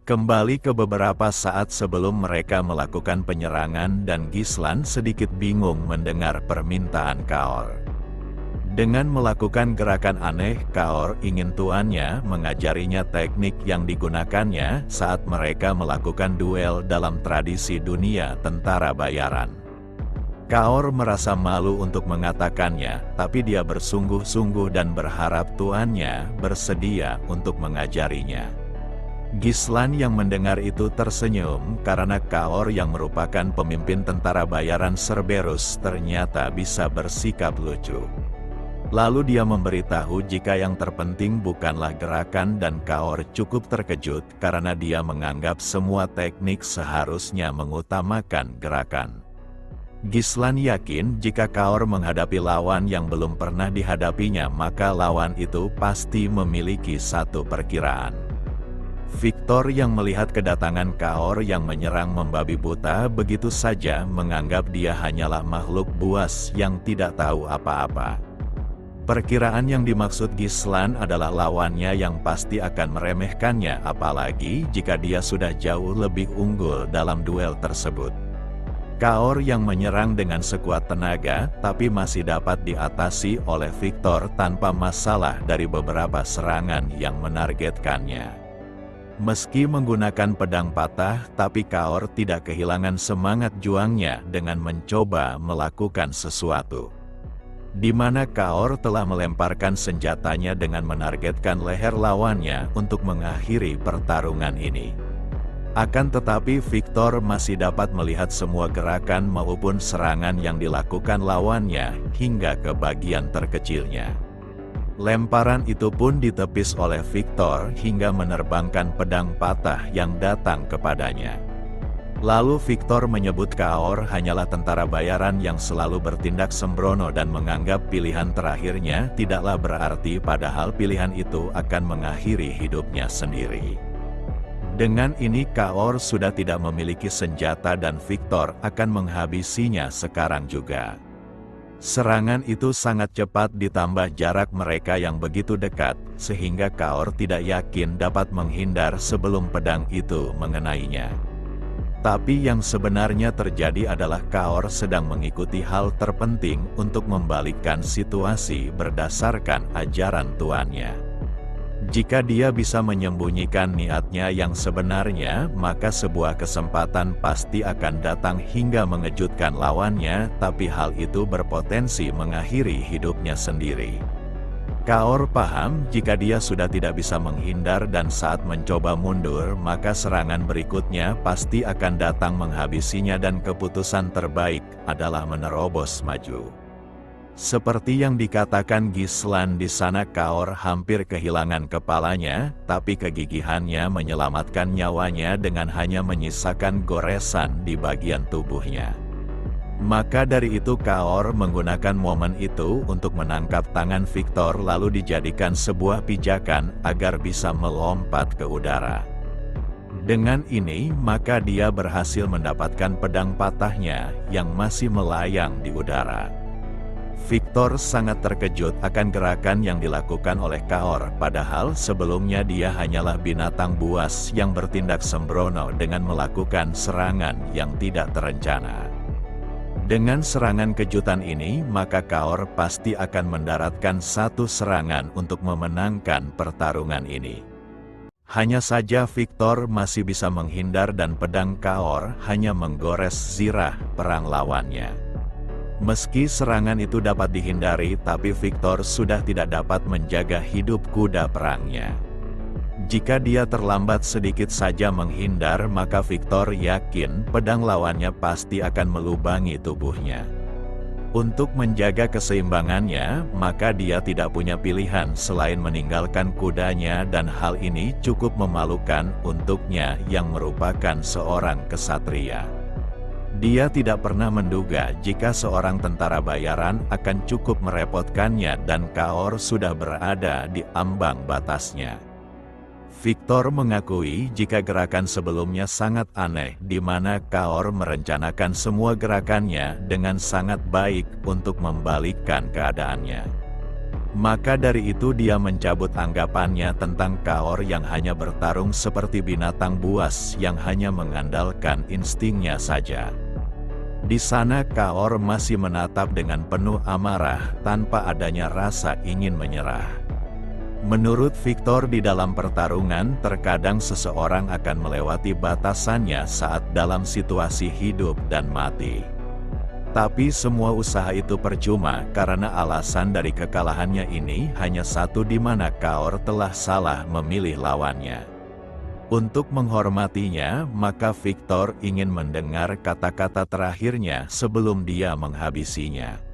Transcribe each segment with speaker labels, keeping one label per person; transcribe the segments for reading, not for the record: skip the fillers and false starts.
Speaker 1: Kembali ke beberapa saat sebelum mereka melakukan penyerangan dan Gislan sedikit bingung mendengar permintaan Kaor. Dengan melakukan gerakan aneh, Kaor ingin tuannya mengajarinya teknik yang digunakannya saat mereka melakukan duel dalam tradisi dunia tentara bayaran. Kaor merasa malu untuk mengatakannya, tapi dia bersungguh-sungguh dan berharap tuannya bersedia untuk mengajarinya. Gislan yang mendengar itu tersenyum karena Kaor yang merupakan pemimpin tentara bayaran Cerberus ternyata bisa bersikap lucu. Lalu dia memberitahu jika yang terpenting bukanlah gerakan dan Kaor cukup terkejut karena dia menganggap semua teknik seharusnya mengutamakan gerakan. Gislan yakin jika Kaor menghadapi lawan yang belum pernah dihadapinya maka lawan itu pasti memiliki satu perkiraan. Victor yang melihat kedatangan Kaor yang menyerang membabi buta begitu saja menganggap dia hanyalah makhluk buas yang tidak tahu apa-apa. Perkiraan yang dimaksud Gislan adalah lawannya yang pasti akan meremehkannya apalagi jika dia sudah jauh lebih unggul dalam duel tersebut. Kaor yang menyerang dengan sekuat tenaga tapi masih dapat diatasi oleh Victor tanpa masalah dari beberapa serangan yang menargetkannya. Meski menggunakan pedang patah, tapi Kaor tidak kehilangan semangat juangnya dengan mencoba melakukan sesuatu. Di mana Kaor telah melemparkan senjatanya dengan menargetkan leher lawannya untuk mengakhiri pertarungan ini. Akan tetapi Victor masih dapat melihat semua gerakan maupun serangan yang dilakukan lawannya hingga ke bagian terkecilnya. Lemparan itu pun ditepis oleh Victor hingga menerbangkan pedang patah yang datang kepadanya. Lalu Victor menyebut Kaor hanyalah tentara bayaran yang selalu bertindak sembrono dan menganggap pilihan terakhirnya tidaklah berarti padahal pilihan itu akan mengakhiri hidupnya sendiri. Dengan ini Kaor sudah tidak memiliki senjata dan Victor akan menghabisinya sekarang juga. Serangan itu sangat cepat ditambah jarak mereka yang begitu dekat, sehingga Kaor tidak yakin dapat menghindar sebelum pedang itu mengenainya. Tapi yang sebenarnya terjadi adalah Kaor sedang mengikuti hal terpenting untuk membalikkan situasi berdasarkan ajaran tuannya. Jika dia bisa menyembunyikan niatnya yang sebenarnya, maka sebuah kesempatan pasti akan datang hingga mengejutkan lawannya, tapi hal itu berpotensi mengakhiri hidupnya sendiri. Kaor paham jika dia sudah tidak bisa menghindar dan saat mencoba mundur, maka serangan berikutnya pasti akan datang menghabisinya dan keputusan terbaik adalah menerobos maju. Seperti yang dikatakan Gislan di sana Kaor hampir kehilangan kepalanya, tapi kegigihannya menyelamatkan nyawanya dengan hanya menyisakan goresan di bagian tubuhnya. Maka dari itu Kaor menggunakan momen itu untuk menangkap tangan Victor lalu dijadikan sebuah pijakan agar bisa melompat ke udara. Dengan ini maka dia berhasil mendapatkan pedang patahnya yang masih melayang di udara. Victor sangat terkejut akan gerakan yang dilakukan oleh Kaor, padahal sebelumnya dia hanyalah binatang buas yang bertindak sembrono dengan melakukan serangan yang tidak terencana. Dengan serangan kejutan ini, maka Kaor pasti akan mendaratkan satu serangan untuk memenangkan pertarungan ini. Hanya saja Victor masih bisa menghindar dan pedang Kaor hanya menggores zirah perang lawannya. Meski serangan itu dapat dihindari, tapi Victor sudah tidak dapat menjaga hidup kuda perangnya. Jika dia terlambat sedikit saja menghindar, maka Victor yakin pedang lawannya pasti akan melubangi tubuhnya. Untuk menjaga keseimbangannya, maka dia tidak punya pilihan selain meninggalkan kudanya dan hal ini cukup memalukan untuknya yang merupakan seorang kesatria. Dia tidak pernah menduga jika seorang tentara bayaran akan cukup merepotkannya dan Kaor sudah berada di ambang batasnya. Victor mengakui jika gerakan sebelumnya sangat aneh di mana Kaor merencanakan semua gerakannya dengan sangat baik untuk membalikkan keadaannya. Maka dari itu dia mencabut anggapannya tentang Kaor yang hanya bertarung seperti binatang buas yang hanya mengandalkan instingnya saja. Di sana Kaor masih menatap dengan penuh amarah tanpa adanya rasa ingin menyerah. Menurut Victor, di dalam pertarungan terkadang seseorang akan melewati batasannya saat dalam situasi hidup dan mati. Tapi semua usaha itu percuma karena alasan dari kekalahannya ini hanya satu, di mana Kaor telah salah memilih lawannya. Untuk menghormatinya, maka Victor ingin mendengar kata-kata terakhirnya sebelum dia menghabisinya.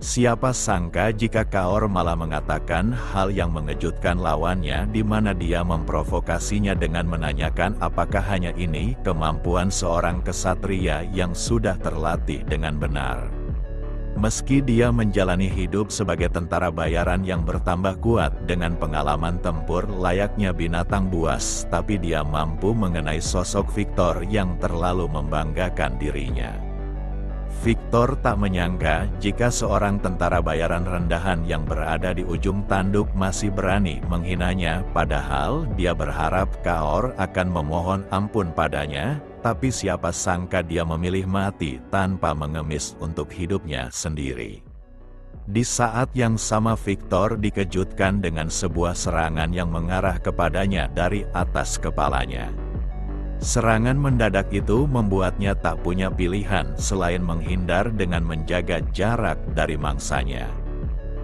Speaker 1: Siapa sangka jika Kaor malah mengatakan hal yang mengejutkan lawannya, di mana dia memprovokasinya dengan menanyakan apakah hanya ini kemampuan seorang kesatria yang sudah terlatih dengan benar. Meski dia menjalani hidup sebagai tentara bayaran yang bertambah kuat dengan pengalaman tempur layaknya binatang buas, tapi dia mampu mengenai sosok Victor yang terlalu membanggakan dirinya. Victor tak menyangka jika seorang tentara bayaran rendahan yang berada di ujung tanduk masih berani menghinanya, padahal dia berharap Kaor akan memohon ampun padanya, tapi siapa sangka dia memilih mati tanpa mengemis untuk hidupnya sendiri. Di saat yang sama Victor dikejutkan dengan sebuah serangan yang mengarah kepadanya dari atas kepalanya. Serangan mendadak itu membuatnya tak punya pilihan selain menghindar dengan menjaga jarak dari mangsanya.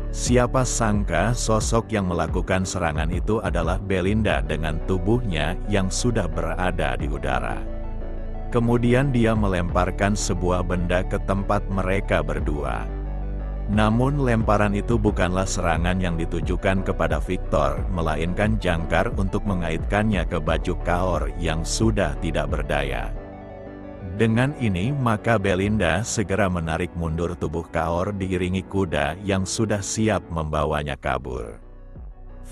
Speaker 1: Siapa sangka sosok yang melakukan serangan itu adalah Belinda dengan tubuhnya yang sudah berada di udara. Kemudian dia melemparkan sebuah benda ke tempat mereka berdua. Namun lemparan itu bukanlah serangan yang ditujukan kepada Victor, melainkan jangkar untuk mengaitkannya ke baju Kaor yang sudah tidak berdaya. Dengan ini maka Belinda segera menarik mundur tubuh Kaor diiringi kuda yang sudah siap membawanya kabur.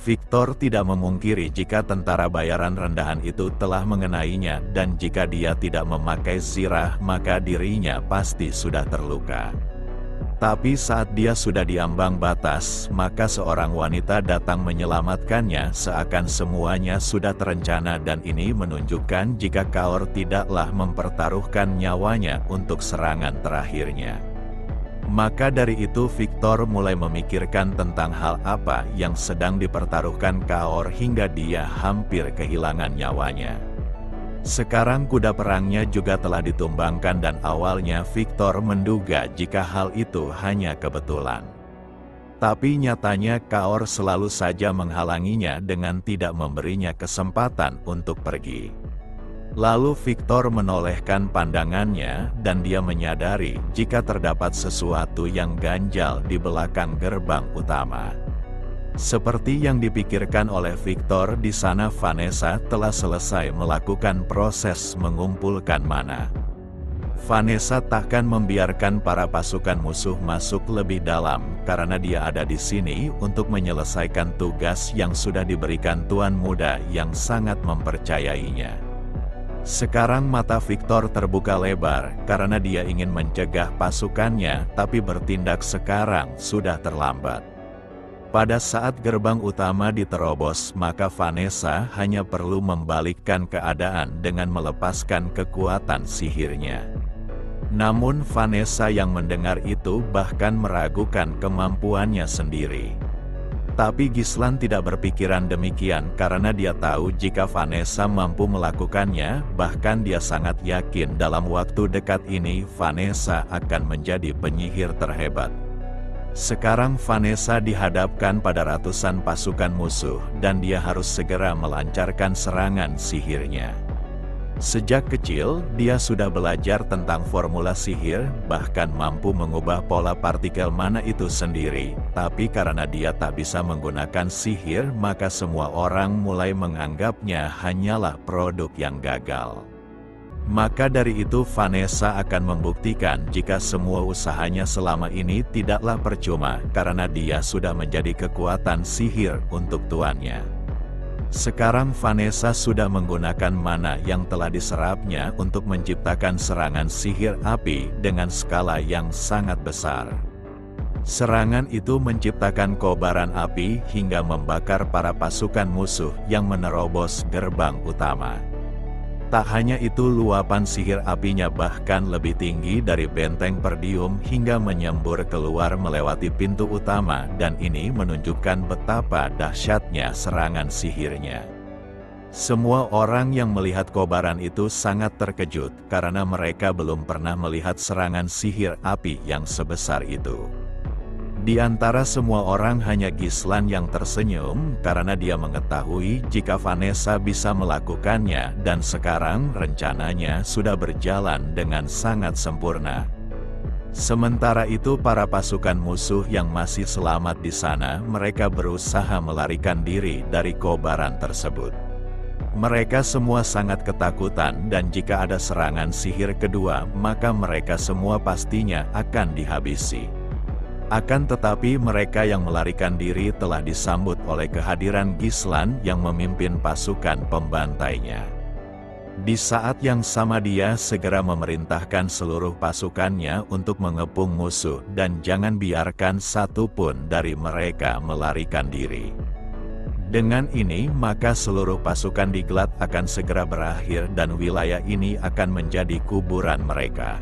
Speaker 1: Victor tidak memungkiri jika tentara bayaran rendahan itu telah mengenainya, dan jika dia tidak memakai zirah maka dirinya pasti sudah terluka. Tapi saat dia sudah diambang batas, maka seorang wanita datang menyelamatkannya, seakan semuanya sudah terencana, dan ini menunjukkan jika Kaor tidaklah mempertaruhkan nyawanya untuk serangan terakhirnya. Maka dari itu Victor mulai memikirkan tentang hal apa yang sedang dipertaruhkan Kaor hingga dia hampir kehilangan nyawanya. Sekarang kuda perangnya juga telah ditumbangkan, dan awalnya Victor menduga jika hal itu hanya kebetulan. Tapi nyatanya Kaor selalu saja menghalanginya dengan tidak memberinya kesempatan untuk pergi. Lalu Victor menolehkan pandangannya dan dia menyadari jika terdapat sesuatu yang ganjal di belakang gerbang utama. Seperti yang dipikirkan oleh Victor, di sana Vanessa telah selesai melakukan proses mengumpulkan mana. Vanessa takkan membiarkan para pasukan musuh masuk lebih dalam, karena dia ada di sini untuk menyelesaikan tugas yang sudah diberikan tuan muda yang sangat mempercayainya. Sekarang mata Victor terbuka lebar, karena dia ingin mencegah pasukannya, tapi bertindak sekarang sudah terlambat. Pada saat gerbang utama diterobos, maka Vanessa hanya perlu membalikkan keadaan dengan melepaskan kekuatan sihirnya. Namun Vanessa yang mendengar itu bahkan meragukan kemampuannya sendiri. Tapi Gislan tidak berpikiran demikian karena dia tahu jika Vanessa mampu melakukannya, bahkan dia sangat yakin dalam waktu dekat ini Vanessa akan menjadi penyihir terhebat. Sekarang Vanessa dihadapkan pada ratusan pasukan musuh, dan dia harus segera melancarkan serangan sihirnya. Sejak kecil, dia sudah belajar tentang formula sihir, bahkan mampu mengubah pola partikel mana itu sendiri. Tapi karena dia tak bisa menggunakan sihir, maka semua orang mulai menganggapnya hanyalah produk yang gagal. Maka dari itu Vanessa akan membuktikan jika semua usahanya selama ini tidaklah percuma, karena dia sudah menjadi kekuatan sihir untuk tuannya. Sekarang Vanessa sudah menggunakan mana yang telah diserapnya untuk menciptakan serangan sihir api dengan skala yang sangat besar. Serangan itu menciptakan kobaran api hingga membakar para pasukan musuh yang menerobos gerbang utama. Tak hanya itu, luapan sihir apinya bahkan lebih tinggi dari benteng Perdium hingga menyembur keluar melewati pintu utama, dan ini menunjukkan betapa dahsyatnya serangan sihirnya. Semua orang yang melihat kobaran itu sangat terkejut karena mereka belum pernah melihat serangan sihir api yang sebesar itu. Di antara semua orang hanya Gislan yang tersenyum karena dia mengetahui jika Vanessa bisa melakukannya, dan sekarang rencananya sudah berjalan dengan sangat sempurna. Sementara itu para pasukan musuh yang masih selamat di sana, mereka berusaha melarikan diri dari kobaran tersebut. Mereka semua sangat ketakutan, dan jika ada serangan sihir kedua, maka mereka semua pastinya akan dihabisi. Akan tetapi mereka yang melarikan diri telah disambut oleh kehadiran Gislan yang memimpin pasukan pembantainya. Di saat yang sama dia segera memerintahkan seluruh pasukannya untuk mengepung musuh dan jangan biarkan satu pun dari mereka melarikan diri. Dengan ini maka seluruh pasukan di Glad akan segera berakhir dan wilayah ini akan menjadi kuburan mereka.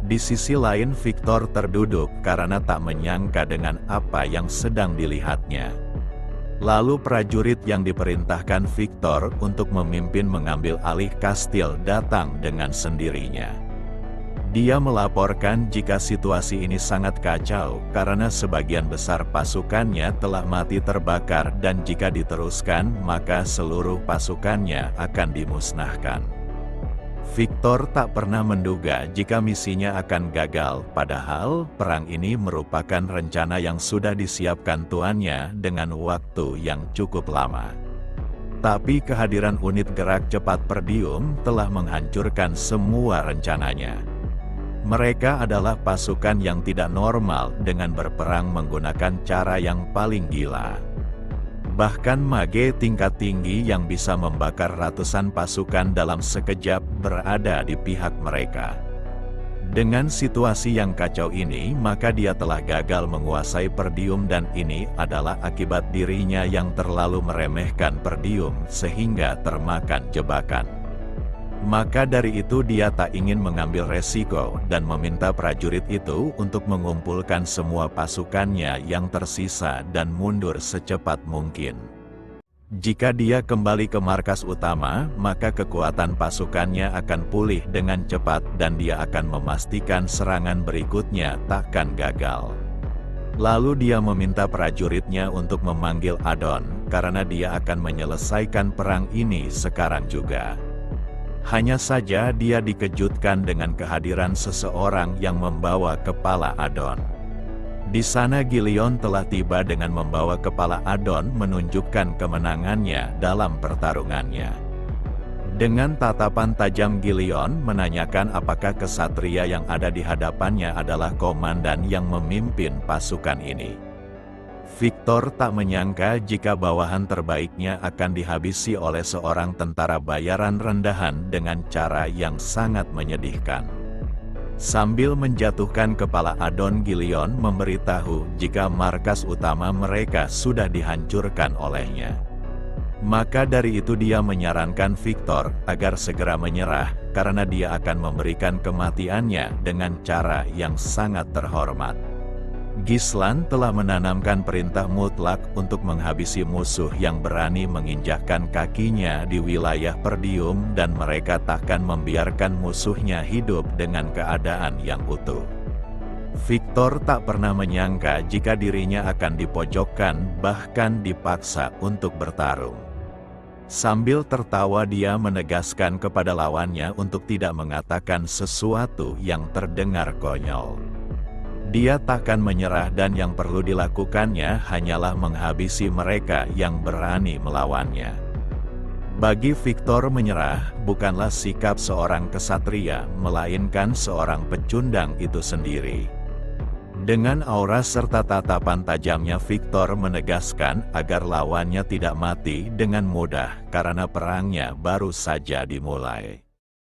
Speaker 1: Di sisi lain Victor terduduk karena tak menyangka dengan apa yang sedang dilihatnya. Lalu prajurit yang diperintahkan Victor untuk memimpin mengambil alih kastil datang dengan sendirinya. Dia melaporkan jika situasi ini sangat kacau karena sebagian besar pasukannya telah mati terbakar dan jika diteruskan maka seluruh pasukannya akan dimusnahkan. Victor tak pernah menduga jika misinya akan gagal, padahal perang ini merupakan rencana yang sudah disiapkan tuannya dengan waktu yang cukup lama. Tapi kehadiran unit gerak cepat Perdium telah menghancurkan semua rencananya. Mereka adalah pasukan yang tidak normal dengan berperang menggunakan cara yang paling gila. Bahkan mage tingkat tinggi yang bisa membakar ratusan pasukan dalam sekejap berada di pihak mereka. Dengan situasi yang kacau ini, maka dia telah gagal menguasai Perdium dan ini adalah akibat dirinya yang terlalu meremehkan Perdium sehingga termakan jebakan. Maka dari itu dia tak ingin mengambil resiko dan meminta prajurit itu untuk mengumpulkan semua pasukannya yang tersisa dan mundur secepat mungkin. Jika dia kembali ke markas utama, maka kekuatan pasukannya akan pulih dengan cepat dan dia akan memastikan serangan berikutnya takkan gagal. Lalu dia meminta prajuritnya untuk memanggil Adon, karena dia akan menyelesaikan perang ini sekarang juga. Hanya saja dia dikejutkan dengan kehadiran seseorang yang membawa kepala Adon. Di sana Gilion telah tiba dengan membawa kepala Adon menunjukkan kemenangannya dalam pertarungannya. Dengan tatapan tajam Gilion menanyakan apakah kesatria yang ada di hadapannya adalah komandan yang memimpin pasukan ini. Victor tak menyangka jika bawahan terbaiknya akan dihabisi oleh seorang tentara bayaran rendahan dengan cara yang sangat menyedihkan. Sambil menjatuhkan kepala Adon, Gilion memberitahu jika markas utama mereka sudah dihancurkan olehnya. Maka dari itu dia menyarankan Victor agar segera menyerah karena dia akan memberikan kematiannya dengan cara yang sangat terhormat. Gislan telah menanamkan perintah mutlak untuk menghabisi musuh yang berani menginjakkan kakinya di wilayah Perdium dan mereka takkan membiarkan musuhnya hidup dengan keadaan yang utuh. Victor tak pernah menyangka jika dirinya akan dipojokkan bahkan dipaksa untuk bertarung. Sambil tertawa dia menegaskan kepada lawannya untuk tidak mengatakan sesuatu yang terdengar konyol. Dia takkan menyerah dan yang perlu dilakukannya hanyalah menghabisi mereka yang berani melawannya. Bagi Victor menyerah bukanlah sikap seorang kesatria, melainkan seorang pecundang itu sendiri. Dengan aura serta tatapan tajamnya Victor menegaskan agar lawannya tidak mati dengan mudah karena perangnya baru saja dimulai.